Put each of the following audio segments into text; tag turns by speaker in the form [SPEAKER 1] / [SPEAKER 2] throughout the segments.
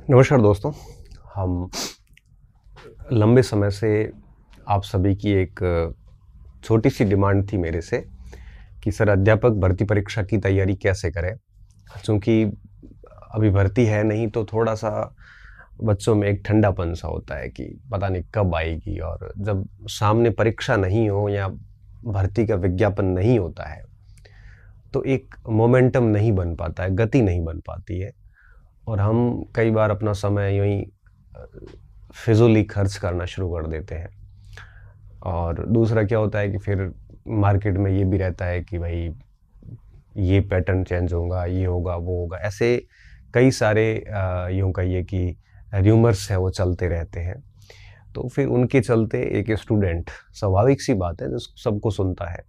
[SPEAKER 1] नमस्कार दोस्तों। हम लंबे समय से आप सभी की एक छोटी सी डिमांड थी मेरे से कि सर अध्यापक भर्ती परीक्षा की तैयारी कैसे करें? चूँकि अभी भर्ती है नहीं तो थोड़ा-सा बच्चों में एक ठंडापन-सा होता है कि पता नहीं कब आएगी, और जब सामने परीक्षा नहीं हो या भर्ती का विज्ञापन नहीं होता है, तो एक मोमेंटम नहीं बन पाता है, गति नहीं बन पाती है और हम कई बार अपना समय यूँ ही अ, फिज़ूल ही खर्च करना शुरू कर देते हैं। और दूसरा क्या होता है कि फिर मार्केट में ये भी रहता है कि भाई ये पैटर्न चेंज होगा, ये होगा, वो होगा। ऐसे कई सारे यूँ कहिए कि र्यूमर्स हैं वो चलते रहते हैं। तो फिर उनके चलते एक स्टूडेंट, स्वाभाविक सी बात है जो सबको सुनता है,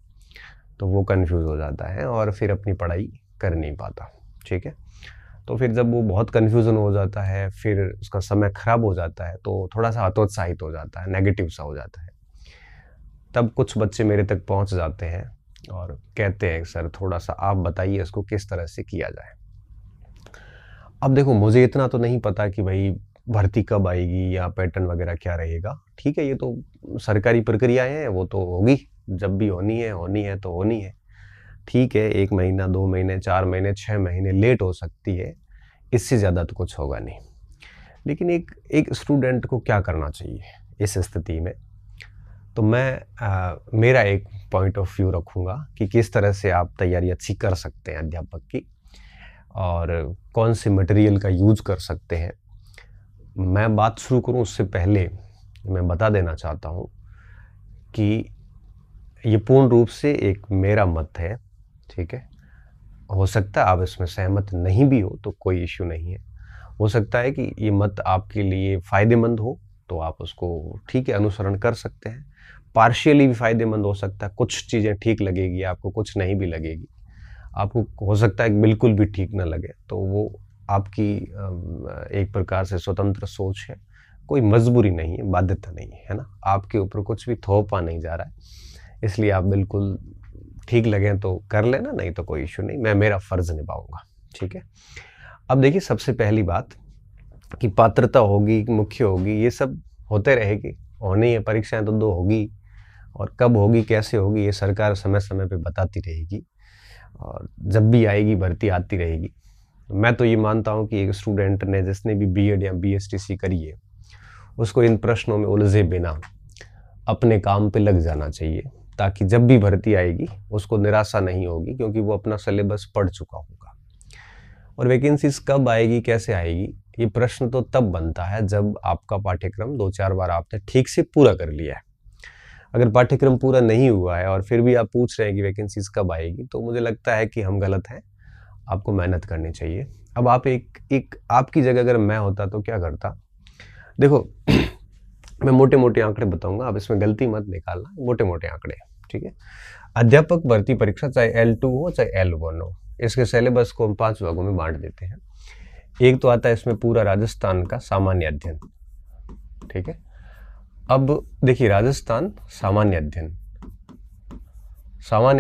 [SPEAKER 1] तो वो कन्फ्यूज़ हो जाता है और फिर अपनी पढ़ाई कर नहीं पाता। ठीक है? तो फिर जब वो बहुत कन्फ्यूज़न हो जाता है, फिर उसका समय खराब हो जाता है, तो थोड़ा-सा हतोत्साहित हो जाता है, नेगेटिव सा हो जाता है। तब कुछ बच्चे मेरे तक पहुँच जाते हैं और कहते हैं, "सर थोड़ा-सा आप बताइए इसको किस तरह से किया जाए?" अब देखो, मुझे इतना तो नहीं पता कि भई भर्ती कब आएगी या पैटर्न वगैरह क्या रहेगा। ठीक है, ये तो सरकारी प्रक्रियाएँ हैं, वो तो होगी, जब भी होनी है तो होनी है। ठीक है, 1 महीना, 2 महीने, 4 महीने, 6 महीने लेट हो सकती है, इससे ज़्यादा तो कुछ होगा नहीं। लेकिन एक एक स्टूडेंट को क्या करना चाहिए इस स्थिति में? तो मैं मेरा एक पॉइंट ऑफ व्यू रखूँगा कि किस तरह से आप तैयारी अच्छी कर सकते हैं अध्यापक की और कौन से मटेरियल का यूज़ कर सकते हैं। मैं बात शुरू करूँ उससे पहले मैं बता देना चाहता हूँ कि ये पूर्ण रूप से एक मेरा मत है, ठीक है? हो सकता है आप इसमें सहमत नहीं भी हो तो कोई इश्यू नहीं है। हो सकता है कि ये मत आपके लिए फ़ायदेमंद हो, तो आप उसको ठीक है अनुसरण कर सकते हैं। पार्शियली भी फ़ायदेमंद हो सकता है, कुछ चीज़ें ठीक लगेगी आपको, कुछ नहीं भी लगेगी। आपको हो सकता है कि बिल्कुल भी ठीक ना लगे, तो वो आपकी एक प्रकार से स्वतंत्र सोच है। कोई मजबूरी नहीं है, बाध्यता नहीं है, है ना? आपके ऊपर कुछ भी थोपा नहीं जा रहा है। इसलिए आप बिल्कुल ठीक लगें तो कर लेना, नहीं तो कोई इश्यू नहीं, मैं मेरा फ़र्ज़ निभाऊँगा, ठीक है? अब देखिए, सबसे पहली बात कि पात्रता होगी, मुख्य होगी, ये सब होते रहेगी, होनी है, परीक्षाएँ तो 2 होगी और कब होगी, कैसे होगी, ये सरकार समय-समय पे बताती रहेगी और जब भी आएगी भर्ती आती रहेगी। मैं तो ये मानता हूँ कि एक स्टूडेंट ने जिसने भी बीएड या बीएसटीसी करी है, उसको इन प्रश्नों में उलझे बिना अपने काम पे लग जाना चाहिए, ताकि जब भी भर्ती आएगी, उसको निराशा नहीं होगी क्योंकि वो अपना सिलेबस पढ़ चुका होगा। और वैकेंसीज़ कब आएगी, कैसे आएगी, ये प्रश्न तो तब बनता है जब आपका पाठ्यक्रम 2-4 बार आपने ठीक से पूरा कर लिया है। अगर पाठ्यक्रम पूरा नहीं हुआ है और फिर भी आप पूछ रहे हैं कि वैकेंसीज़ कब आएगी, तो मुझे लगता है कि हम गलत हैं, आपको मेहनत करनी चाहिए। अब आप एक एक आपकी जगह अगर मैं होता तो क्या करता? देखो, मैं मोटे-मोटे आंकड़े बताऊँगा, आप इसमें गलती मत निकालना, मोटे-मोटे आंकड़े, ठीक है? अध्यापक भर्ती परीक्षा चाहे L2 हो, चाहे L1 हो, इसके सिलेबस को हम 5 भागों में बाँट देते हैं। एक तो आता है इसमें पूरा राजस्थान का सामान्य अध्ययन, ठीक है? अब देखिए, राजस्थान सामान्य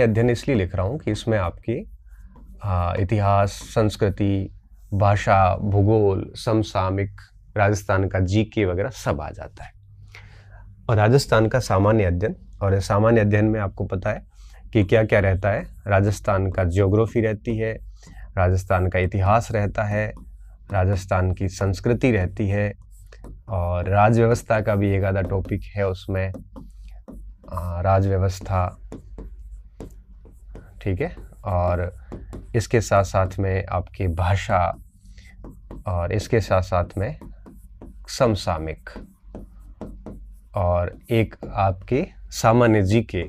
[SPEAKER 1] अध्ययन इसलिए लिख रहा हूँ कि इसमें आपके इतिहास, संस्कृति, भाषा, भूगोल, समसामयिक, राजस्थान का जीके वगैरह सब आ जाता है। और राजस्थान का सामान्य अध्ययन, और सामान्य अध्ययन में आपको पता है कि क्या-क्या रहता है। राजस्थान का ज्योग्राफी रहती है, राजस्थान का इतिहास रहता है, राजस्थान की संस्कृति रहती है और राज व्यवस्था का भी एक आधा टॉपिक है उसमें। राज व्यवस्था, ठीक है? और इसके साथ-साथ में आपकी भाषा और इसके साथ-साथ में समसामयिक और एक आपके सामान्य जीके,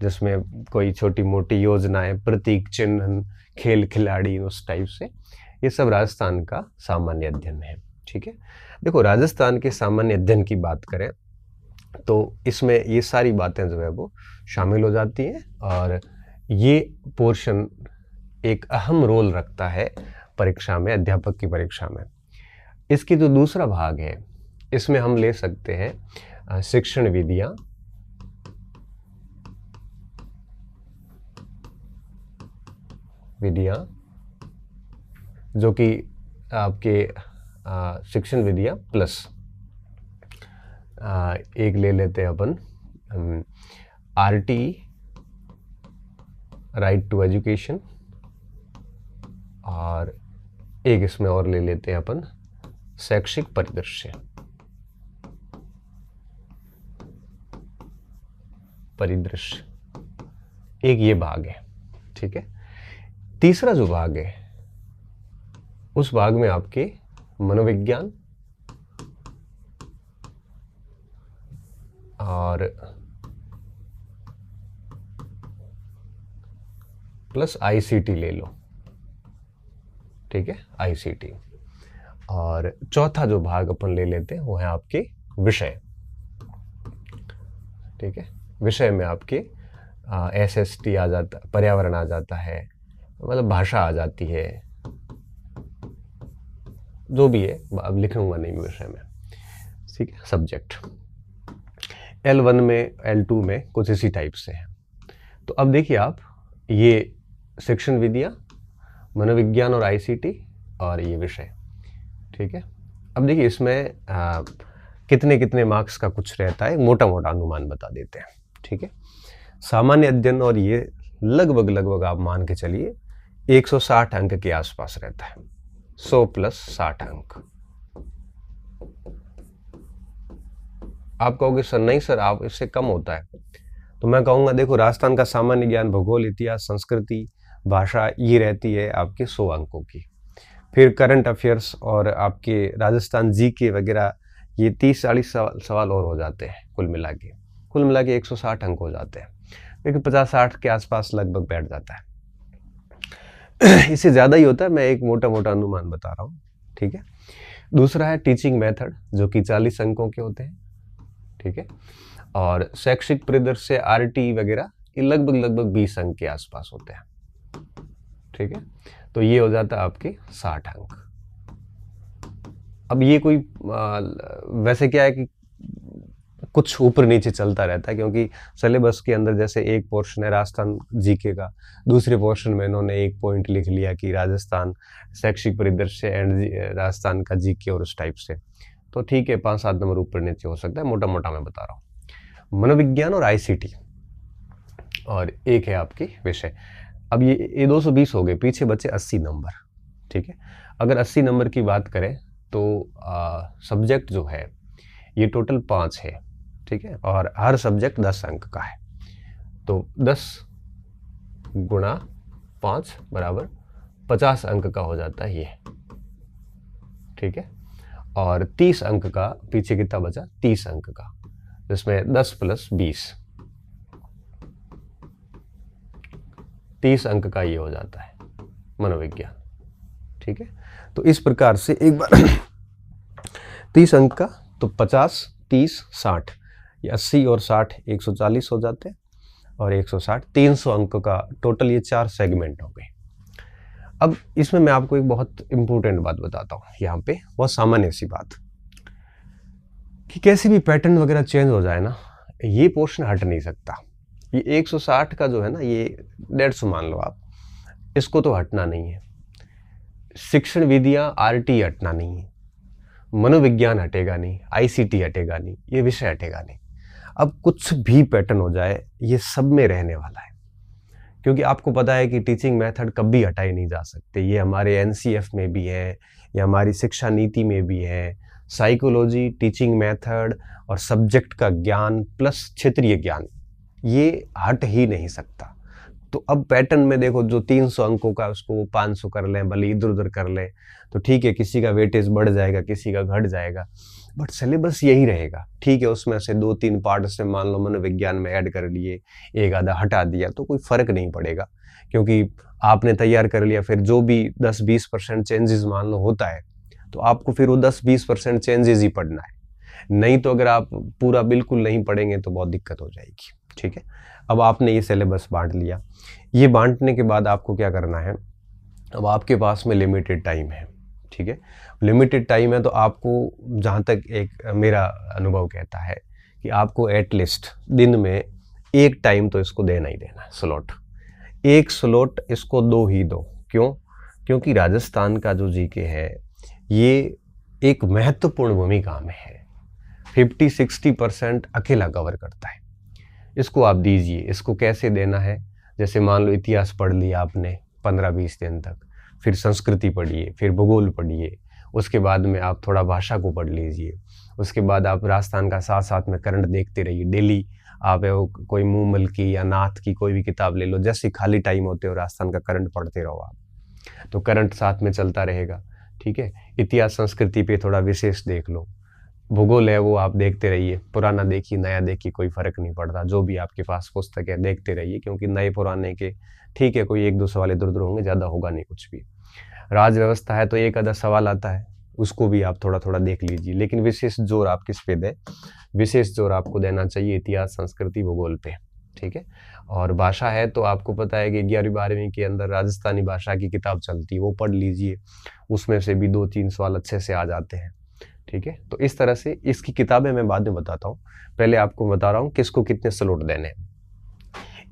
[SPEAKER 1] जिसमें कोई छोटी-मोटी योजनाएँ, प्रतीक चिन्ह, खेल खिलाड़ी, उस टाइप से। ये सब राजस्थान का सामान्य अध्ययन है, ठीक है? देखो, राजस्थान के सामान्य अध्ययन की बात करें तो इसमें ये सारी बातें जो है वो शामिल हो जाती हैं और ये पोर्शन एक अहम रोल रखता है परीक्षा में, अध्यापक की परीक्षा में। इसकी जो दूसरा भाग है, इसमें हम ले सकते हैं शिक्षण विधियाँ, जो कि आपके शिक्षण विधियाँ प्लस एक ले लेते हैं अपन RT राइट टू एजुकेशन, और एक इसमें और ले लेते हैं अपन शैक्षिक परिदृश्य। एक ये भाग है, ठीक है। तीसरा जो भाग है उस भाग में आपके मनोविज्ञान और प्लस ICT ले लो, ठीक है, ICT। और चौथा जो भाग अपन ले लेते हैं वो है आपके विषय, ठीक है। विषय में आपके SST आ जाता, पर्यावरण आ जाता है, मतलब भाषा आ जाती है, जो भी है, अब लिखूंगा नहीं विषय में, ठीक है। सब्जेक्ट L1 में L2 में कुछ इसी टाइप से है। तो अब देखिए आप, ये शिक्षण विधियाँ, मनोविज्ञान और ICT, और ये विषय, ठीक है। अब देखिए इसमें कितने कितने मार्क्स का कुछ रहता है, मोटा मोटा अनुमान बता देते हैं, ठीक है। सामान्य अध्ययन और ये लगभग आप मान के चलिए 160 अंक के आसपास रहता है, 100 प्लस 60 अंक। आप कहोगे सर नहीं सर, आप इससे कम होता है, तो मैं कहूँगा देखो राजस्थान का सामान्य ज्ञान, भूगोल, इतिहास, संस्कृति, भाषा, ये रहती है आपके 100 अंकों की। फिर करंट अफेयर्स और आपके राजस्थान GK वगैरह, ये 30-40 सवाल और हो जाते हैं, कुल मिला के 160 अंक हो जाते हैं, लेकिन 50-60 के आसपास लगभग बैठ जाता है। इससे ज़्यादा ही होता है, मैं एक मोटा मोटा अनुमान बता रहा हूँ, ठीक है। दूसरा है टीचिंग मेथड, जो कि 40 अंकों के होते हैं, ठीक है। और शैक्षिक परिदृश्य RT वगैरह, ये लगभग 20 अंक के आसपास होते हैं, ठीक है। तो ये हो जाता है आपके 60 अंक। अब ये कोई वैसे क्या है कि कुछ ऊपर नीचे चलता रहता है, क्योंकि सिलेबस के अंदर जैसे एक पोर्शन है राजस्थान GK का, दूसरे पोर्शन में इन्होंने एक पॉइंट लिख लिया कि राजस्थान शैक्षिक परिदृश्य एंड राजस्थान का GK, और उस टाइप से, तो ठीक है 5-7 नंबर ऊपर नीचे हो सकता है, मोटा मोटा मैं बता रहा हूँ। मनोविज्ञान और ICT, और एक है आपकी विषय। अब ये 220 हो गए, पीछे बचे 80 नंबर, ठीक है। अगर 80 नंबर की बात करें तो सब्जेक्ट जो है ये टोटल 5 है, ठीक है, और हर सब्जेक्ट 10 अंक का है, तो 10 गुणा 5 बराबर 50 अंक का हो जाता है ये, ठीक है। और 30 अंक का, पीछे कितना बचा, 30 अंक का, जिसमें 10 प्लस 20, 30 अंक का ये हो जाता है मनोविज्ञान, ठीक है। तो इस प्रकार से एक बार 30 अंक का, तो 50, 30, 60, ये 80 और 60 140 हो जाते हैं, और 160 300 अंक का टोटल, ये 4 सेगमेंट हो गए। अब इसमें मैं आपको एक बहुत इंपॉर्टेंट बात बताता हूँ यहाँ पे, बहुत सामान्य सी बात, कि कैसे भी पैटर्न वगैरह चेंज हो जाए ना, ये पोर्शन हट नहीं सकता। ये 160 का जो है ना, ये 150 मान लो आप, इसको तो हटना नहीं है। शिक्षण विधियाँ RT हटना नहीं है, मनोविज्ञान हटेगा नहीं, ICT हटेगा नहीं, ये विषय हटेगा नहीं। अब कुछ भी पैटर्न हो जाए, ये सब में रहने वाला है, क्योंकि आपको पता है कि टीचिंग मेथड कभी हटाए नहीं जा सकते। ये हमारे NCF में भी है, ये हमारी शिक्षा नीति में भी है। साइकोलॉजी, टीचिंग मेथड और सब्जेक्ट का ज्ञान प्लस क्षेत्रीय ज्ञान, ये हट ही नहीं सकता। तो अब पैटर्न में देखो, जो 300 अंकों का उसको वो 500 कर लें, भले इधर उधर कर लें, तो ठीक है, किसी का वेटेज बढ़ जाएगा, किसी का घट जाएगा, बट सिलेबस यही रहेगा, ठीक है। उसमें से 2-3 पार्ट से मान लो मनोविज्ञान में ऐड कर लिए, एक आधा हटा दिया, तो कोई फर्क नहीं पड़ेगा, क्योंकि आपने तैयार कर लिया। फिर जो भी 10-20% चेंजेस मान लो होता है, तो आपको फिर वो 10-20% चेंजेस ही पढ़ना है, नहीं तो अगर आप पूरा बिल्कुल नहीं पढ़ेंगे तो बहुत दिक्कत हो जाएगी, ठीक है। अब आपने ये सिलेबस बांट लिया, ये बांटने के बाद आपको क्या करना है, अब आपके पास में लिमिटेड टाइम है, ठीक है। लिमिटेड टाइम है, तो आपको, जहाँ तक एक मेरा अनुभव कहता है, कि आपको एटलीस्ट दिन में एक टाइम तो इसको देना ही देना, स्लॉट, एक स्लॉट इसको दो ही दो। क्यों? क्योंकि राजस्थान का जो GK है, ये एक महत्वपूर्ण भूमिका में है। 50-60% अकेला कवर करता है। इसको आप दीजिए। इसको कैसे देना है? जैसे मान लो इतिहास पढ़ लिया आपने 15-20 दिन तक, फिर संस्कृति पढ़िए, फिर भूगोल पढ़िए, उसके बाद में आप थोड़ा भाषा को पढ़ लीजिए, उसके बाद आप राजस्थान का साथ साथ में करंट देखते रहिए। डेली आप कोई मूमल की या नाथ की कोई भी किताब ले लो, जैसे खाली टाइम होते हो राजस्थान का करंट पढ़ते रहो आप, तो करंट साथ में चलता रहेगा। ठीक है, इतिहास संस्कृति पे थोड़ा विशेष देख लो, भूगोल है वो आप देखते रहिए, पुराना देखिए नया देखिए, कोई फर्क नहीं पड़ता, जो भी आपके पास पुस्तक है देखते रहिए, क्योंकि नए पुराने के ठीक है कोई एक दो सवाल इधर उधर होंगे, ज़्यादा होगा नहीं कुछ भी। राज व्यवस्था है तो एक आधा सवाल आता है, उसको भी आप थोड़ा थोड़ा देख लीजिए, लेकिन विशेष जोर आप किस पे दें? विशेष जोर आपको देना चाहिए इतिहास संस्कृति भूगोल पे। ठीक है, और भाषा है तो आपको पता है कि 11वीं-12वीं के अंदर राजस्थानी भाषा की किताब चलती है, वो पढ़ लीजिए, उसमें से भी 2-3 सवाल अच्छे से आ जाते हैं। ठीक है, तो इस तरह से इसकी किताबें मैं बाद में बताता हूँ, पहले आपको बता रहा हूँ किसको कितने स्लॉट देने हैं।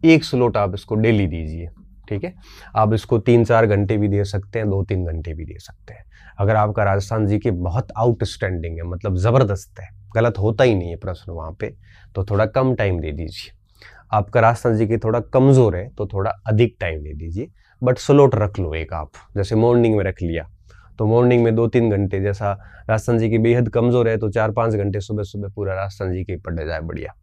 [SPEAKER 1] 1 स्लॉट आप इसको डेली दीजिए। ठीक है, आप इसको 3-4 घंटे भी दे सकते हैं, 2-3 घंटे भी दे सकते हैं। अगर आपका राजस्थान जी के बहुत आउटस्टैंडिंग है, मतलब ज़बरदस्त है, गलत होता ही नहीं है प्रश्न वहाँ पे, तो थोड़ा कम टाइम दे दीजिए। आपका राजस्थान जी के थोड़ा कमज़ोर है तो थोड़ा अधिक टाइम दे दीजिए, बट स्लॉट रख लो एक आप, जैसे मॉर्निंग में रख लिया तो मॉर्निंग में 2-3 घंटे, जैसा राजस्थान जी की बेहद कमज़ोर है तो 4-5 घंटे सुबह सुबह पूरा राजस्थान जी के पढ़ जाए बढ़िया।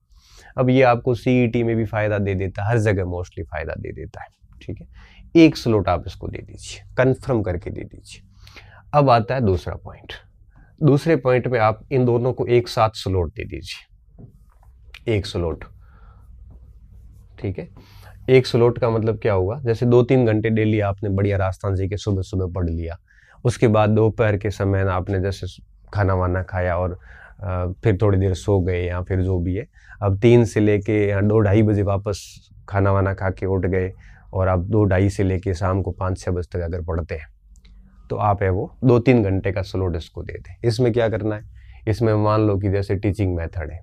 [SPEAKER 1] अब ये आपको सीईटी में भी फ़ायदा दे देता है, हर जगह मोस्टली फ़ायदा दे देता है। ठीक है, 1 स्लॉट आप इसको दे दीजिए, कन्फर्म करके दे दीजिए। अब आता है दूसरा पॉइंट। दूसरे पॉइंट में आप इन दोनों को एक साथ स्लॉट दे दीजिए, 1 स्लॉट। ठीक है, 1 स्लॉट का मतलब क्या हुआ? जैसे 2-3 घंटे डेली आपने बढ़िया राजस्थान जी के सुबह सुबह पढ़ लिया, उसके बाद दोपहर के समय आपने जैसे खाना वाना खाया और फिर थोड़ी देर सो गए या फिर जो भी है, अब 3 से लेके या 2-2:30 बजे वापस खाना वाना खा के उठ गए और आप 2-2:30 से लेके शाम को 5-6 बजे तक अगर पढ़ते हैं तो आप है वो 2-3 घंटे का स्लॉट इसको दे दें। इसमें क्या करना है? इसमें मान लो कि जैसे टीचिंग मेथड है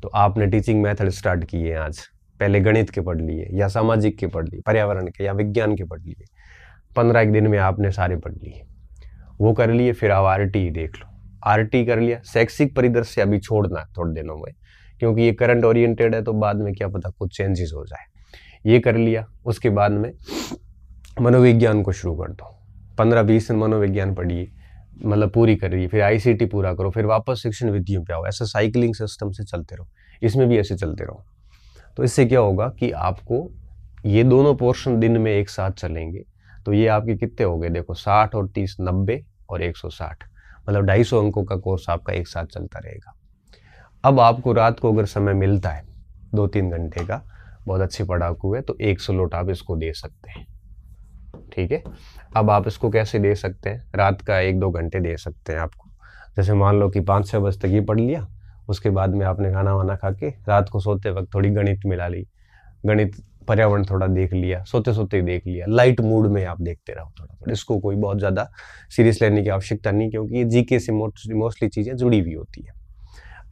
[SPEAKER 1] तो आपने टीचिंग मेथड स्टार्ट किए आज, पहले गणित के पढ़ लिए या सामाजिक के पढ़ लिए, पर्यावरण के या विज्ञान के पढ़ लिए, 15 दिन में आपने सारे पढ़ लिए, वो कर लिए। फिर आप आरटी देख लो, आरटी कर लिया। शैक्षिक परिदृश्य अभी छोड़ना है थोड़े दिनों में, क्योंकि ये करंट ओरिएंटेड है तो बाद में क्या पता कुछ चेंजेस हो जाए। ये कर लिया, उसके बाद में मनोविज्ञान को शुरू कर दो, 15-20 दिन मनोविज्ञान पढ़िए, मतलब पूरी करिए, फिर आईसीटी पूरा करो, फिर वापस शिक्षण विधियों पे आओ। ऐसा साइकिलिंग सिस्टम से चलते रहो, इसमें भी ऐसे चलते रहो। तो इससे क्या होगा कि आपको ये दोनों पोर्शन दिन में एक साथ चलेंगे तो ये आपके कितने हो गए? देखो 60 और 30, 90 और 160, मतलब 250 अंकों का कोर्स आपका एक साथ चलता रहेगा। अब आपको रात को अगर समय मिलता है 2-3 घंटे का, बहुत अच्छे पढ़ाकू है, तो 1 स्लॉट आप इसको दे सकते हैं। ठीक है, अब आप इसको कैसे दे सकते हैं? रात का 1-2 घंटे दे सकते हैं आपको। जैसे मान लो कि 5-6 बजे तक ये पढ़ लिया, उसके बाद में आपने खाना वाना खा के रात को सोते वक्त थोड़ी गणित मिला ली, गणित पर्यावरण थोड़ा देख लिया, सोते सोते देख लिया, लाइट मूड में आप देखते रहो थोड़ा। इसको कोई बहुत ज़्यादा सीरियस लेने की आवश्यकता नहीं, क्योंकि ये जीके से मोस्टली चीज़ें जुड़ी हुई होती है।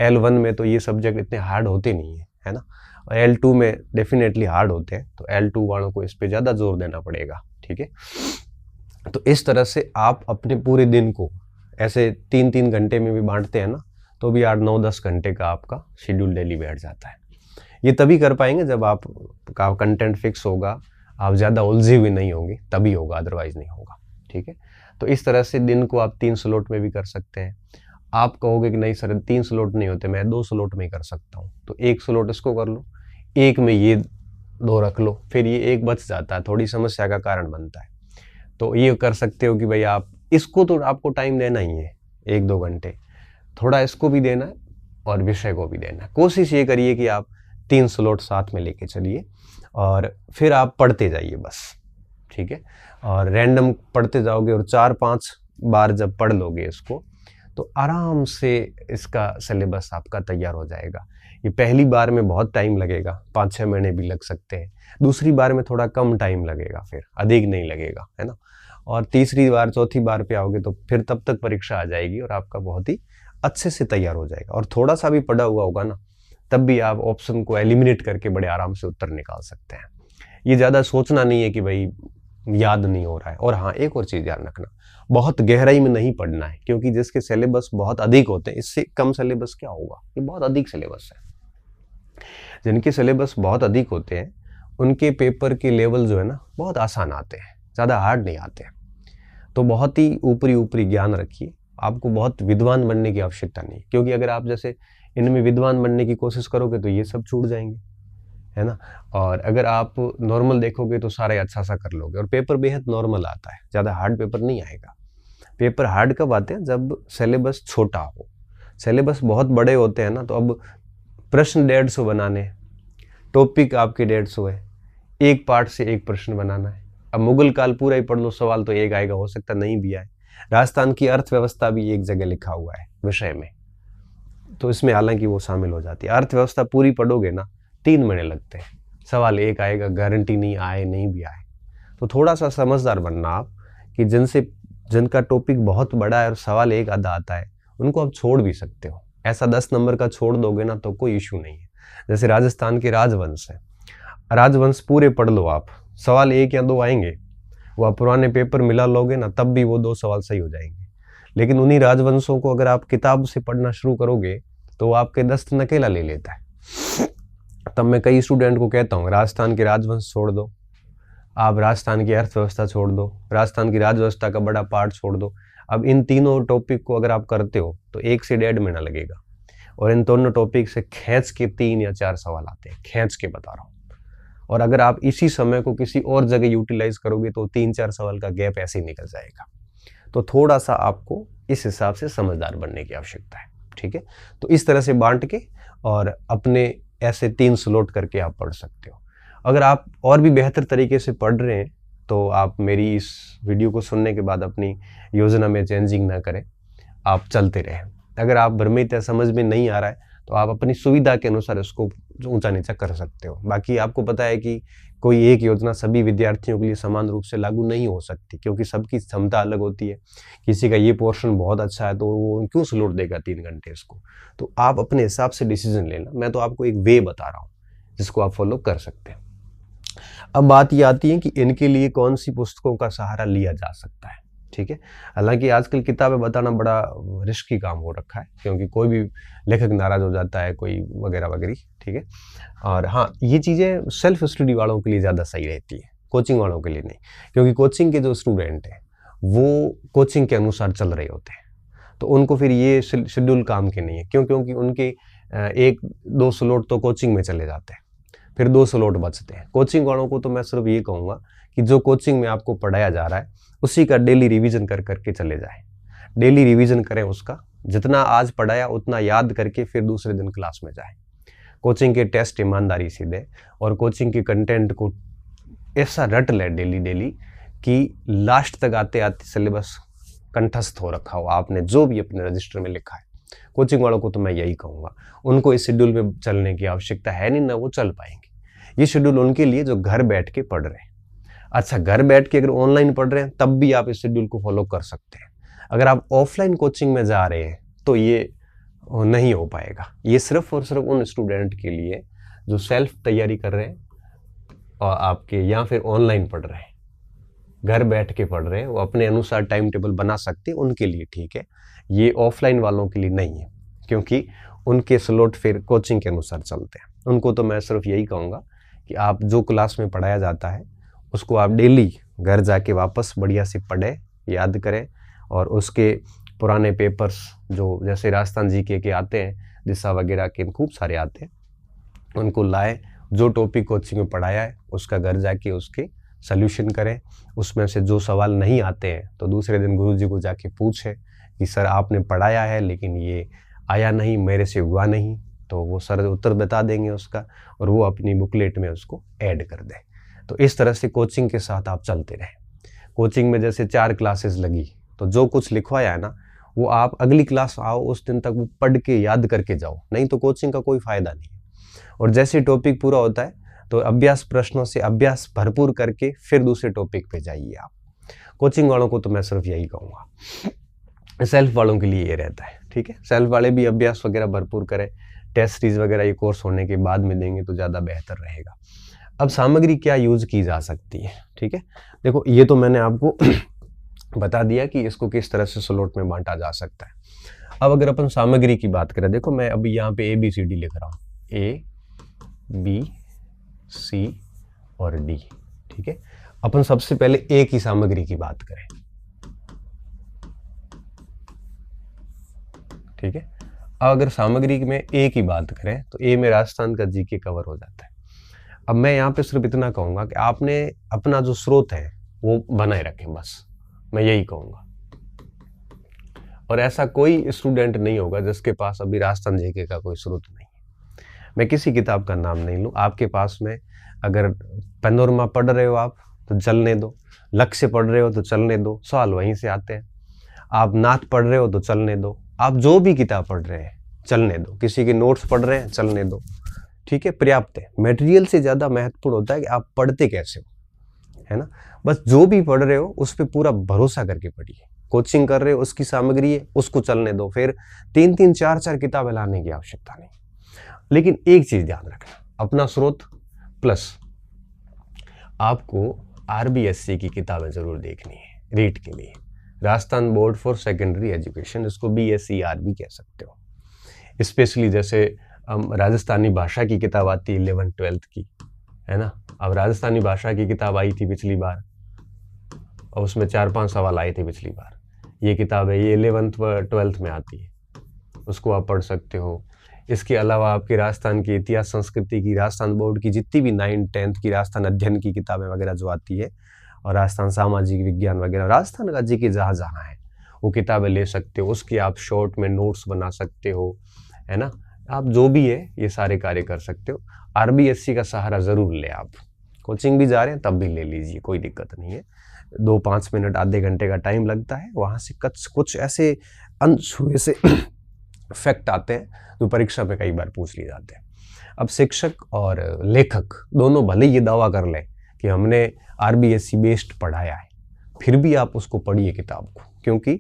[SPEAKER 1] L1 में तो ये सब्जेक्ट इतने हार्ड होते नहीं है ना, और L2 में डेफिनेटली हार्ड होते हैं, तो L2 वालों को इस पर ज़्यादा जोर देना पड़ेगा। ठीक है, तो इस तरह से आप अपने पूरे दिन को ऐसे 3-3 घंटे में भी बांटते हैं ना, तो भी 8-9-10 घंटे का आपका शेड्यूल डेली बैठ जाता है। ये तभी कर पाएंगे जब आपका कंटेंट फिक्स होगा, आप ज़्यादा उलझे हुए नहीं होंगे, तभी होगा, अदरवाइज नहीं होगा। ठीक है, तो इस तरह से दिन को आप 3 स्लॉट में भी कर सकते हैं। आप कहोगे कि नहीं सर 3 स्लॉट नहीं होते, मैं 2 स्लॉट में ही कर सकता हूँ, तो 1 स्लॉट इसको कर लो, 1 में ये 2 रख लो, फिर ये 1 बच जाता है, थोड़ी समस्या का कारण बनता है। तो ये कर सकते हो कि भाई आप इसको तो आपको टाइम देना ही है 1-2 घंटे, थोड़ा इसको भी देना है और विषय को भी देना है। कोशिश ये करिए कि आप 3 स्लॉट साथ में लेके चलिए और फिर आप पढ़ते जाइए बस। ठीक है, और रैंडम पढ़ते जाओगे और 4-5 बार जब पढ़ लोगे इसको, तो आराम से इसका सिलेबस आपका तैयार हो जाएगा। ये पहली बार में बहुत टाइम लगेगा, 5-6 महीने भी लग सकते हैं, दूसरी बार में थोड़ा कम टाइम लगेगा, फिर अधिक नहीं लगेगा, है ना, और तीसरी बार चौथी बार पे आओगे तो फिर तब तक परीक्षा आ जाएगी और आपका बहुत ही अच्छे से तैयार हो जाएगा। और थोड़ा सा भी पढ़ा हुआ होगा ना, तब भी आप ऑप्शन को एलिमिनेट करके बड़े आराम से उत्तर निकाल सकते हैं। ये ज़्यादा सोचना नहीं है कि भाई याद नहीं हो रहा है। और हाँ, एक और चीज़ ध्यान रखना, बहुत गहराई में नहीं पढ़ना है, क्योंकि जिसके सिलेबस बहुत अधिक होते हैं, इससे कम सिलेबस क्या होगा, ये बहुत अधिक सिलेबस है। जिनके सिलेबस बहुत अधिक होते हैं उनके पेपर के लेवल जो है ना बहुत आसान आते हैं, ज़्यादा हार्ड नहीं आते हैं। तो बहुत ही ऊपरी ऊपरी ज्ञान रखिए, आपको बहुत विद्वान बनने की आवश्यकता नहीं, क्योंकि अगर आप जैसे इनमें विद्वान बनने की कोशिश करोगे तो ये सब छूट जाएंगे, है ना। और अगर आप नॉर्मल देखोगे तो सारा अच्छा सा कर लोगे, और पेपर बेहद नॉर्मल आता है, ज़्यादा हार्ड पेपर नहीं आएगा। पेपर हार्ड कब आते हैं, जब सिलेबस छोटा हो। सिलेबस बहुत बड़े होते हैं ना, तो अब प्रश्न 150 बनाने, टॉपिक आपके 150 है, एक पार्ट से एक प्रश्न बनाना है। अब मुगल काल पूरा ही पढ़ लो, सवाल तो एक आएगा, हो सकता नहीं भी आए। राजस्थान की अर्थव्यवस्था भी एक जगह लिखा हुआ है विषय में, तो इसमें हालांकि वो शामिल हो जाती है। अर्थव्यवस्था पूरी पढ़ोगे ना 3 महीने लगते हैं, सवाल एक आएगा, गारंटी नहीं आए, नहीं भी आए। तो थोड़ा सा समझदार बनना आप, कि जिनका टॉपिक बहुत बड़ा है और सवाल एक आधा आता है, उनको आप छोड़ भी सकते हो। ऐसा 10 नंबर का छोड़ दोगे ना तो कोई इशू नहीं है। जैसे राजस्थान के राजवंश है, राजवंश पूरे पढ़ लो आप, सवाल 1 या 2 आएंगे, वो आप पुराने पेपर मिला लोगे ना तब भी वो 2 सवाल सही हो जाएंगे। लेकिन उन्हीं राजवंशों को अगर आप किताब से पढ़ना शुरू करोगे तो वो आपके 10 नकेला ले लेता है। तब मैं कई स्टूडेंट को कहता हूँ, राजस्थान के राजवंश छोड़ दो, आप राजस्थान की अर्थव्यवस्था छोड़ दो, राजस्थान की राजव्यवस्था का बड़ा पार्ट छोड़ दो। अब इन तीनों टॉपिक को अगर आप करते हो तो 1 से 1.5 महीना लगेगा, और इन दोनों टॉपिक से खींच के 3 या 4 सवाल आते हैं, खींच के बता रहा हूँ। और अगर आप इसी समय को किसी और जगह यूटिलाइज करोगे तो 3-4 सवाल का गैप ऐसे ही निकल जाएगा। तो थोड़ा सा आपको इस हिसाब से समझदार बनने की आवश्यकता है, ठीक है। तो इस तरह से बांट के और अपने ऐसे 3 स्लॉट करके आप पढ़ सकते हो। अगर आप और भी बेहतर तरीके से पढ़ रहे हैं तो आप मेरी इस वीडियो को सुनने के बाद अपनी योजना में चेंजिंग ना करें, आप चलते रहें। अगर आप भ्रमित या समझ में नहीं आ रहा है तो आप अपनी सुविधा के अनुसार इसको ऊंचा नीचा कर सकते हो। बाकी आपको पता है कि कोई एक योजना सभी विद्यार्थियों के लिए समान रूप से लागू नहीं हो सकती, क्योंकि सबकी क्षमता अलग होती है। किसी का ये पोर्शन बहुत अच्छा है तो वो क्यों स्लॉट देगा 3 घंटे इसको। तो आप अपने हिसाब से डिसीजन लेना, मैं तो आपको एक वे बता रहा हूँ जिसको आप फॉलो कर सकते हैं। अब बात ये आती है कि इनके लिए कौन सी पुस्तकों का सहारा लिया जा सकता है, ठीक है। हालांकि आजकल किताबें बताना बड़ा रिस्की काम हो रखा है, क्योंकि कोई भी लेखक नाराज हो जाता है, कोई वगैरह वगैरह, ठीक है। और हाँ, ये चीज़ें सेल्फ स्टडी वालों के लिए ज़्यादा सही रहती है, कोचिंग वालों के लिए नहीं, क्योंकि कोचिंग के जो स्टूडेंट हैं वो कोचिंग के अनुसार चल रहे होते हैं, तो उनको फिर ये शेड्यूल काम के नहीं है। क्योंकि उनके 1-2 स्लॉट तो कोचिंग में चले जाते हैं, फिर 2 स्लॉट बचते हैं। कोचिंग वालों को तो मैं सिर्फ ये कहूँगा कि जो कोचिंग में आपको पढ़ाया जा रहा है उसी का डेली रिवीजन कर करके चले जाएं। डेली रिवीजन करें, उसका जितना आज पढ़ाया उतना याद करके फिर दूसरे दिन क्लास में जाएं। कोचिंग के टेस्ट ईमानदारी से दें, और कोचिंग के कंटेंट को ऐसा रट लें डेली कि लास्ट तक आते आते सिलेबस कंठस्थ हो रखा हो आपने जो भी अपने रजिस्टर में लिखा है। कोचिंग वालों को तो मैं यही कहूँगा, उनको इस शेड्यूल में चलने की आवश्यकता है नहीं, ना वो चल पाएंगे। ये शेड्यूल उनके लिए जो घर बैठ के पढ़ रहे हैं। अच्छा, घर बैठ के अगर ऑनलाइन पढ़ रहे हैं तब भी आप इस शेड्यूल को फॉलो कर सकते हैं। अगर आप ऑफलाइन कोचिंग में जा रहे हैं तो ये नहीं हो पाएगा। ये सिर्फ और सिर्फ उन स्टूडेंट के लिए जो सेल्फ तैयारी कर रहे हैं और आपके या फिर ऑनलाइन पढ़ रहे हैं, घर बैठ के पढ़ रहे हैं, वो अपने अनुसार टाइम टेबल बना सकते हैं, उनके लिए ठीक है। ये ऑफलाइन वालों के लिए नहीं है, क्योंकि उनके स्लॉट फिर कोचिंग के अनुसार चलते हैं। उनको तो मैं सिर्फ यही कहूँगा कि आप जो क्लास में पढ़ाया जाता है उसको आप डेली घर जाके वापस बढ़िया से पढ़ें, याद करें, और उसके पुराने पेपर्स जो जैसे राजस्थान जीके के आते हैं, दिशा वगैरह के खूब सारे आते हैं, उनको लाएं। जो टॉपिक कोचिंग में पढ़ाया है उसका घर जाके उसके सल्यूशन करें। उसमें से जो सवाल नहीं आते हैं तो दूसरे दिन गुरुजी को जाके पूछें कि सर आपने पढ़ाया है लेकिन ये आया नहीं, मेरे से हुआ नहीं, तो वो सर उत्तर बता देंगे उसका, और वो अपनी बुकलेट में उसको ऐड कर दें। तो इस तरह से कोचिंग के साथ आप चलते रहें। कोचिंग में जैसे 4 क्लासेस लगी तो जो कुछ लिखवाया है ना वो आप अगली क्लास आओ उस दिन तक वो पढ़ के याद करके जाओ, नहीं तो कोचिंग का कोई फायदा नहीं है। और जैसे टॉपिक पूरा होता है तो अभ्यास प्रश्नों से अभ्यास भरपूर करके फिर दूसरे टॉपिक पे जाइए आप। कोचिंग वालों को तो मैं सिर्फ यही कहूँगा। सेल्फ वालों के लिए ये रहता है, ठीक है। सेल्फ वाले भी अभ्यास वगैरह भरपूर करें, टेस्ट सीरीज वगैरह ये कोर्स होने के बाद में देंगे तो ज़्यादा बेहतर रहेगा। अब सामग्री क्या यूज की जा सकती है, ठीक है। देखो ये तो मैंने आपको बता दिया कि इसको किस तरह से स्लॉट में बांटा जा सकता है। अब अगर अपन सामग्री की बात करें, देखो मैं अभी यहाँ पे ABCD लिख रहा हूँ, ABC और D, ठीक है। अपन सबसे पहले A की सामग्री की बात करें, ठीक है। अब अगर सामग्री में A की बात करें तो A में राजस्थान का GK कवर हो जाता है। अब मैं यहाँ पे सिर्फ इतना कहूंगा कि आपने अपना जो स्रोत है वो बनाए रखें, बस मैं यही कहूंगा। और ऐसा कोई स्टूडेंट नहीं होगा जिसके पास अभी राजस्थान जीके का कोई स्रोत नहीं है। मैं किसी किताब का नाम नहीं लूँ, आपके पास में अगर पैनोरमा पढ़ रहे हो आप तो चलने दो, लक्ष्य पढ़ रहे हो तो चलने दो, सवाल वहीं से आते हैं। आप नाथ पढ़ रहे हो तो चलने दो, आप जो भी किताब पढ़ रहे हैं चलने दो, किसी के नोट्स पढ़ रहे हैं चलने दो, ठीक है, पर्याप्त है। मटेरियल से ज़्यादा महत्वपूर्ण होता है कि आप पढ़ते कैसे हो, है ना। बस जो भी पढ़ रहे हो उस पर पूरा भरोसा करके पढ़िए। कोचिंग कर रहे हो उसकी सामग्री है, उसको चलने दो, फिर 3-3 4-4 किताबें लाने की आवश्यकता नहीं। लेकिन एक चीज ध्यान रखना, अपना स्रोत प्लस आपको RBSC की किताबें जरूर देखनी है रीट के लिए। Rajasthan board for secondary education, इसको BSER भी कह सकते हो। स्पेशली जैसे राजस्थानी भाषा की किताब आती है 11th-12th की, है ना। अब राजस्थानी भाषा की किताब आई थी पिछली बार और उसमें 4-5 सवाल आए थे पिछली बार। ये किताब है, ये 11th-12th में आती है, उसको आप पढ़ सकते हो। इसके अलावा आपकी राजस्थान की इतिहास संस्कृति की, राजस्थान बोर्ड की जितनी भी 9th-10th की राजस्थान अध्ययन की किताबें वगैरह जो आती है, और राजस्थान सामाजिक विज्ञान वगैरह, राजस्थान का जी के जहाँ जाना है वो किताबें ले सकते हो। उसकी आप शॉर्ट में नोट्स बना सकते हो, है ना। आप जो भी है ये सारे कार्य कर सकते हो। RBSC का सहारा जरूर ले, आप कोचिंग भी जा रहे हैं तब भी ले लीजिए, कोई दिक्कत नहीं है। 2-5 मिनट आधे घंटे का टाइम लगता है, वहाँ से कुछ ऐसे अनछुए से फैक्ट आते हैं जो परीक्षा में कई बार पूछ लिए जाते हैं। अब शिक्षक और लेखक दोनों भले ये दावा कर लें कि हमने RBSC बेस्ड पढ़ाया है, फिर भी आप उसको पढ़िए किताब को, क्योंकि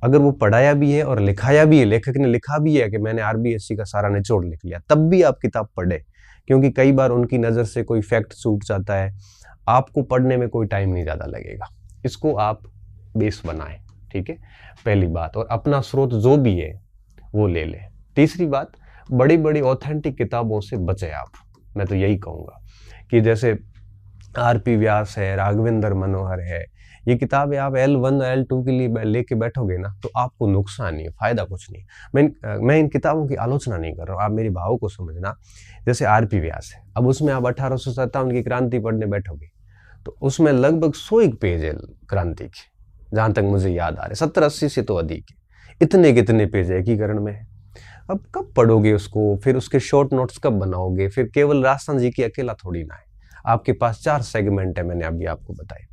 [SPEAKER 1] अगर वो पढ़ाया भी है और लिखाया भी है, लेखक ने लिखा भी है कि मैंने RBSC का सारा निचोड़ लिख लिया, तब भी आप किताब पढ़े, क्योंकि कई बार उनकी नज़र से कोई फैक्ट छूट जाता है। आपको पढ़ने में कोई टाइम नहीं ज़्यादा लगेगा, इसको आप बेस बनाएं, ठीक है, पहली बात। और अपना स्रोत जो भी है वो ले लें। तीसरी बात, बड़ी बड़ी ऑथेंटिक किताबों से बचें आप। मैं तो यही कहूँगा कि जैसे RP व्यास है, राघवेंद्र मनोहर है, ये किताबें आप L1 L2 के लिए लेके बैठोगे ना तो आपको नुकसान ही है, फायदा कुछ नहीं। मैं इन किताबों की आलोचना नहीं कर रहा हूँ, आप मेरे भाव को समझना। जैसे RP व्यास है, अब उसमें आप 1857 की क्रांति पढ़ने बैठोगे तो उसमें लगभग 101 पेज है क्रांति के, जहाँ तक मुझे याद आ रहे, 70-80 से तो अधिक है। इतने कितने पेज एकीकरण में है, अब कब पढ़ोगे उसको, फिर उसके शॉर्ट नोट्स कब बनाओगे। फिर केवल राजस्थान जी के अकेला थोड़ी ना है, आपके पास 4 सेगमेंट है, मैंने अभी आपको बताया।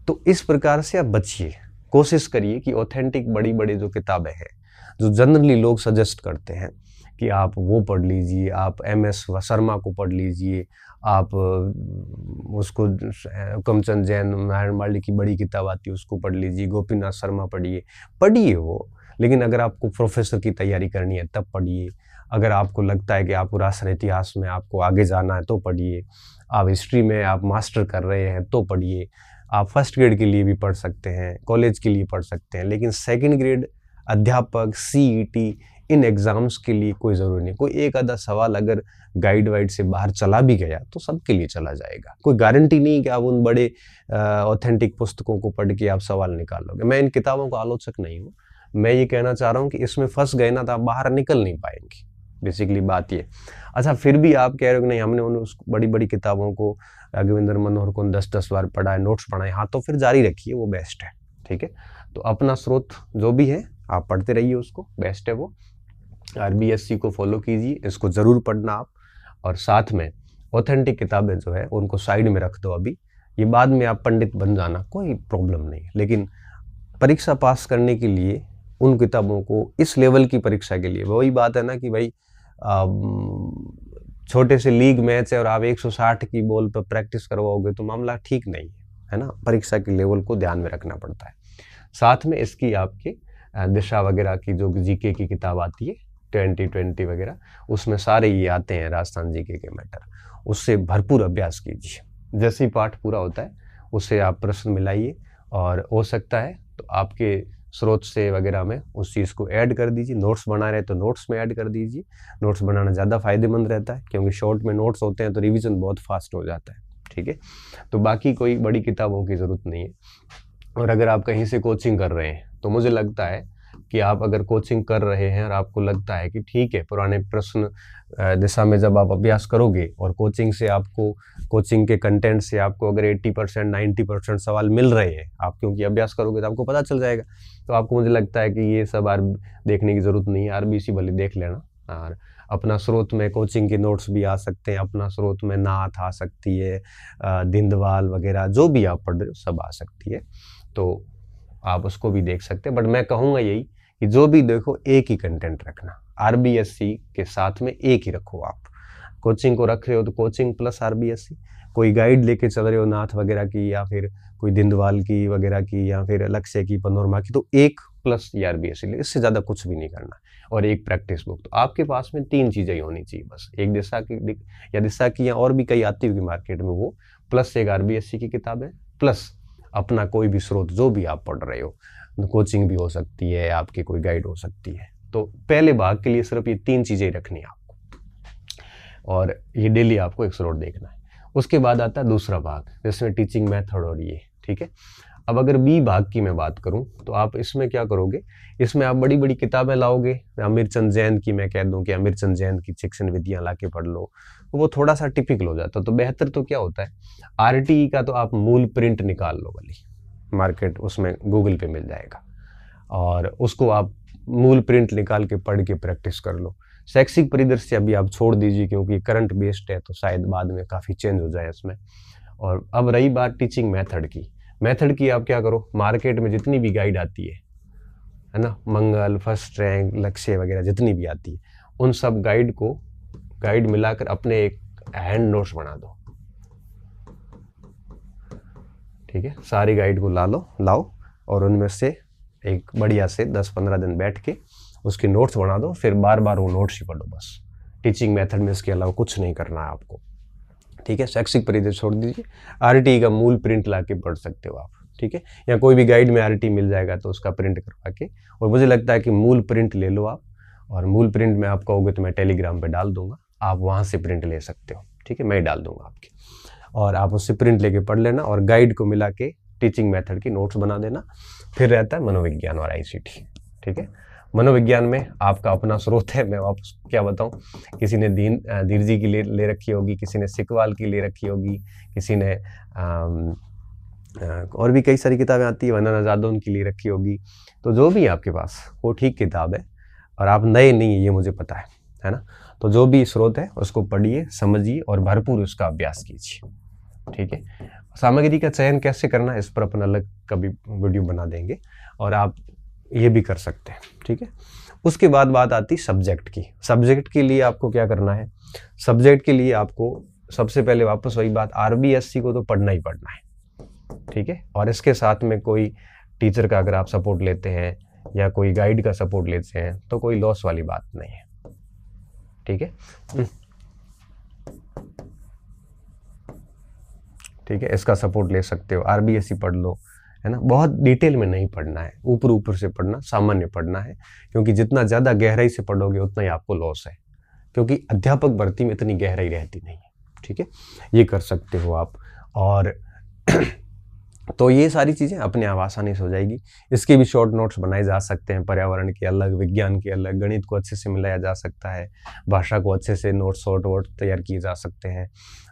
[SPEAKER 1] तो इस प्रकार से आप बचिए, कोशिश करिए कि ऑथेंटिक बड़ी बड़ी जो किताबें हैं, जो जनरली लोग सजेस्ट करते हैं कि आप वो पढ़ लीजिए, आप MS शर्मा को पढ़ लीजिए, आप उसको हुकमचंद जैन नारायण माली की बड़ी किताब आती है उसको पढ़ लीजिए, गोपीनाथ शर्मा पढ़िए वो। लेकिन अगर आपको प्रोफेसर की तैयारी करनी है तब पढ़िए। अगर आपको लगता है कि आपको राष्ट्रीय इतिहास में आपको आगे जाना है तो पढ़िए। आप हिस्ट्री में आप मास्टर कर रहे हैं तो पढ़िए। आप फर्स्ट ग्रेड के लिए भी पढ़ सकते हैं, कॉलेज के लिए पढ़ सकते हैं, लेकिन सेकंड ग्रेड अध्यापक CET इन एग्जाम्स के लिए कोई ज़रूरी नहीं। कोई एक आधा सवाल अगर गाइड वाइड से बाहर चला भी गया तो सबके लिए चला जाएगा, कोई गारंटी नहीं कि आप उन बड़े ऑथेंटिक पुस्तकों को पढ़ के आप सवाल निकालोगे। मैं इन किताबों का आलोचक नहीं हूँ, मैं ये कहना चाह रहा हूँ कि इसमें फंस गए ना तो आप बाहर निकल नहीं पाएंगे, बेसिकली बात ये। अच्छा, फिर भी आप कह रहे हो कि नहीं हमने उन उस बड़ी बड़ी किताबों को, राघवेंद्र मनोहर को 10-10 बार पढ़ा है, नोट्स पढ़ाए, हाँ तो फिर जारी रखिए, वो बेस्ट है, ठीक है। तो अपना स्रोत जो भी है आप पढ़ते रहिए, उसको बेस्ट है वो। RBSC को फॉलो कीजिए, इसको ज़रूर पढ़ना आप। और साथ में ऑथेंटिक किताबें जो है उनको साइड में रख दो अभी, ये बाद में आप पंडित बन जाना, कोई प्रॉब्लम नहीं है। लेकिन परीक्षा पास करने के लिए उन किताबों को, इस लेवल की परीक्षा के लिए, वही बात है ना कि भाई छोटे से लीग मैच है और आप 160 की बॉल पर प्रैक्टिस करवाओगे तो मामला ठीक नहीं है ना। परीक्षा के लेवल को ध्यान में रखना पड़ता है। साथ में इसकी आपकी दिशा वगैरह की जो GK की किताब आती है 2020 वगैरह, उसमें सारे ये आते हैं राजस्थान जीके के मैटर। उससे भरपूर अभ्यास कीजिए। जैसे ही पाठ पूरा होता है उससे आप प्रश्न मिलाइए, और हो सकता है तो आपके स्रोत से वगैरह में उस चीज़ को ऐड कर दीजिए। नोट्स बना रहे तो नोट्स में ऐड कर दीजिए। नोट्स बनाना ज़्यादा फायदेमंद रहता है, क्योंकि शॉर्ट में नोट्स होते हैं तो रिवीजन बहुत फास्ट हो जाता है। ठीक है, तो बाकी कोई बड़ी किताबों की ज़रूरत नहीं है। और अगर आप कहीं से कोचिंग कर रहे हैं तो मुझे लगता है कि आप अगर कोचिंग कर रहे हैं और आपको लगता है कि ठीक है, पुराने प्रश्न दिशा में जब आप अभ्यास करोगे और कोचिंग से आपको, कोचिंग के कंटेंट से आपको अगर 80% 90% सवाल मिल रहे हैं, आप क्योंकि अभ्यास करोगे तो आपको पता चल जाएगा। तो आपको, मुझे लगता है कि ये सब देखने की ज़रूरत नहीं है। आरबीसी भले देख लेना, और अपना स्रोत में कोचिंग के नोट्स भी आ सकते हैं, अपना स्रोत में नाथ आ सकती है, दिंदवाल वगैरह जो भी आप पढ़ रहे हो सब आ सकती है, तो आप उसको भी देख सकते हैं। बट मैं कहूँगा यही कि जो भी देखो एक ही कंटेंट रखना, आरबीएससी के साथ में एक ही रखो। आप कोचिंग को रख रहे हो तो कोचिंग प्लस आरबीएससी, कोई गाइड लेके चल रहे हो नाथ वगैरह की, या फिर कोई दिंदवाल की वगैरह की, या फिर लक्ष्य की, पनोरमा की, तो एक प्लस आरबीएससी, इससे ज़्यादा कुछ भी नहीं करना, और एक प्रैक्टिस बुक। तो आपके पास में 3 चीज़ें ही होनी चाहिए बस, एक दिशा की या और भी कई आती होगी मार्केट में वो, प्लस एक आरबीएससी की किताब है, प्लस अपना कोई भी स्रोत जो भी आप पढ़ रहे हो, कोचिंग भी हो सकती है, आपकी कोई गाइड हो सकती है। तो पहले भाग के लिए सिर्फ ये 3 चीज़ें रखनी है आपको, और ये डेली आपको एक स्रोत देखना है। उसके बाद आता है दूसरा भाग, जिसमें टीचिंग मेथड और ये, ठीक है। अब अगर बी भाग की मैं बात करूं तो आप इसमें क्या करोगे, इसमें आप बड़ी बड़ी किताबें लाओगे। अमीरचंद जैन की मैं कह दूं कि अमीरचंद जैन की शिक्षण विधियां ला के पढ़ लो, तो वो थोड़ा सा टिपिकल हो जाता है। तो बेहतर तो क्या होता है, आरटीई का तो आप मूल प्रिंट निकाल लो वाली, मार्केट उसमें गूगल पे मिल जाएगा, और उसको आप मूल प्रिंट निकाल के पढ़ के प्रैक्टिस कर लो। शैक्षिक परिदृश्य अभी आप छोड़ दीजिए, क्योंकि करंट बेस्ड है, तो शायद बाद में काफ़ी चेंज हो जाए इसमें। और अब रही बात टीचिंग मेथड की, आप क्या करो, मार्केट में जितनी भी गाइड आती है ना, मंगल, फर्स्ट रैंक, लक्ष्य वगैरह जितनी भी आती है, उन सब गाइड मिलाकर अपने एक हैंड नोट्स बना दो। ठीक है, सारी गाइड को लाओ, और उनमें से एक बढ़िया से 10-15 दिन बैठ के उसके नोट्स बना दो, फिर बार बार वो नोट्स ही पढ़ो बस। टीचिंग मेथड में इसके अलावा कुछ नहीं करना है आपको। ठीक है, शैक्षिक परिदृश्य छोड़ दीजिए, आरटी का मूल प्रिंट ला के पढ़ सकते हो आप। ठीक है, या कोई भी गाइड में आरटी मिल जाएगा तो उसका प्रिंट करवा के, और मुझे लगता है कि मूल प्रिंट ले लो आप, और मूल प्रिंट में आप कहोगे तो मैं टेलीग्राम पे डाल दूंगा, आप वहाँ से प्रिंट ले सकते हो। ठीक है, मैं डाल दूंगा आपके, और आप उससे प्रिंट लेके पढ़ लेना, और गाइड को मिला के टीचिंग मेथड की नोट्स बना देना। फिर रहता है मनोविज्ञान और आईसीटी। ठीक है, मनोविज्ञान में आपका अपना स्रोत है, मैं वापस क्या बताऊं, किसी ने धीर जी की ले रखी होगी, किसी ने सिकवाल की ले रखी होगी, किसी ने और भी कई सारी किताबें आती है, वंदना जादौन की ले रखी होगी। तो जो भी आपके पास वो ठीक किताब है, और आप नए नहीं है ये मुझे पता है ना। तो जो भी स्रोत है उसको पढ़िए, समझिए, और भरपूर उसका अभ्यास कीजिए। ठीक है, सामग्री का चयन कैसे करना है इस पर अपन अलग कभी वीडियो बना देंगे, और आप ये भी कर सकते हैं। ठीक है, उसके बाद बात आती सब्जेक्ट की। सब्जेक्ट के लिए आपको क्या करना है, सब्जेक्ट के लिए आपको सबसे पहले वापस वही बात, आरबीएससी को तो पढ़ना ही पढ़ना है। ठीक है, और इसके साथ में कोई टीचर का अगर आप सपोर्ट लेते हैं या कोई गाइड का सपोर्ट लेते हैं तो कोई लॉस वाली बात नहीं है। ठीक है, ठीक है, इसका सपोर्ट ले सकते हो, आरबीएससी पढ़ लो, है ना। बहुत डिटेल में नहीं पढ़ना है, ऊपर से पढ़ना, सामान्य पढ़ना है, क्योंकि जितना ज़्यादा गहराई से पढ़ोगे उतना ही आपको लॉस है, क्योंकि अध्यापक भर्ती में इतनी गहराई रहती नहीं है। ठीक है, ये कर सकते हो आप। और तो ये सारी चीज़ें अपने आप आसानी से हो जाएगी। इसके भी शॉर्ट नोट्स बनाए जा सकते हैं, पर्यावरण के अलग, विज्ञान के अलग, गणित को अच्छे से मिलाया जा सकता है, भाषा को अच्छे से नोट्स शॉर्ट वोट तैयार किए जा सकते हैं।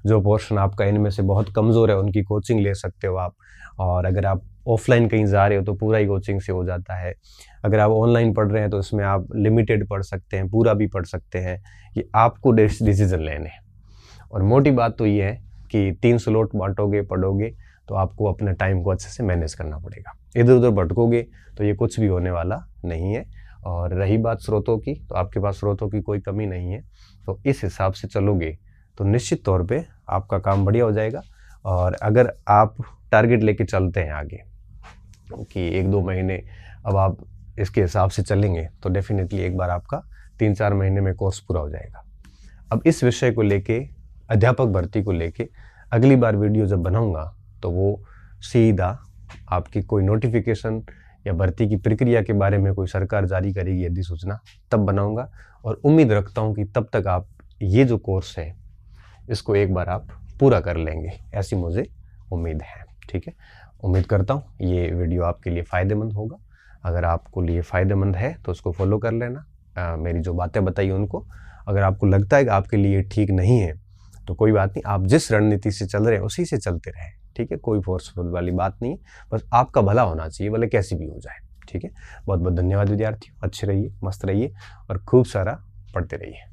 [SPEAKER 1] जो पोर्शन आपका इनमें से बहुत कमज़ोर है उनकी कोचिंग ले सकते हो आप, और अगर आप ऑफलाइन कहीं जा रहे हो तो पूरा ही कोचिंग से हो जाता है। अगर आप ऑनलाइन पढ़ रहे हैं तो इसमें आप लिमिटेड पढ़ सकते हैं, पूरा भी पढ़ सकते हैं, कि आपको डिसीजन लेने। और मोटी बात तो ये है कि 3 स्लॉट बांटोगे, पढ़ोगे, तो आपको अपने टाइम को अच्छे से मैनेज करना पड़ेगा। इधर उधर भटकोगे तो ये कुछ भी होने वाला नहीं है। और रही बात स्रोतों की, तो आपके पास स्रोतों की कोई कमी नहीं है, तो इस हिसाब से चलोगे तो निश्चित तौर पे आपका काम बढ़िया हो जाएगा। और अगर आप टारगेट लेके चलते हैं आगे कि 1-2 महीने अब आप इसके हिसाब से चलेंगे, तो डेफिनेटली एक बार आपका 3-4 महीने में कोर्स पूरा हो जाएगा। अब इस विषय को लेके, अध्यापक भर्ती को लेके अगली बार वीडियो जब बनाऊंगा तो वो सीधा आपकी कोई नोटिफिकेशन या भर्ती की प्रक्रिया के बारे में कोई सरकार जारी करेगी अधिसूचना, तब बनाऊंगा। और उम्मीद रखता हूं कि तब तक आप ये जो कोर्स है इसको एक बार आप पूरा कर लेंगे, ऐसी मुझे उम्मीद है। ठीक है, उम्मीद करता हूँ ये वीडियो आपके लिए फ़ायदेमंद होगा। अगर आपको लिए फ़ायदेमंद है तो उसको फॉलो कर लेना, मेरी जो बातें बताई उनको। अगर आपको लगता है कि आपके लिए ठीक नहीं है तो कोई बात नहीं, आप जिस रणनीति से चल रहे हैं उसी से चलते रहें। ठीक है, कोई फोर्सफुल वाली बात नहीं है, बस आपका भला होना चाहिए, भले कैसी भी हो जाए। ठीक है, बहुत बहुत धन्यवाद विद्यार्थियों, अच्छे रहिए, मस्त रहिए और खूब सारा पढ़ते रहिए।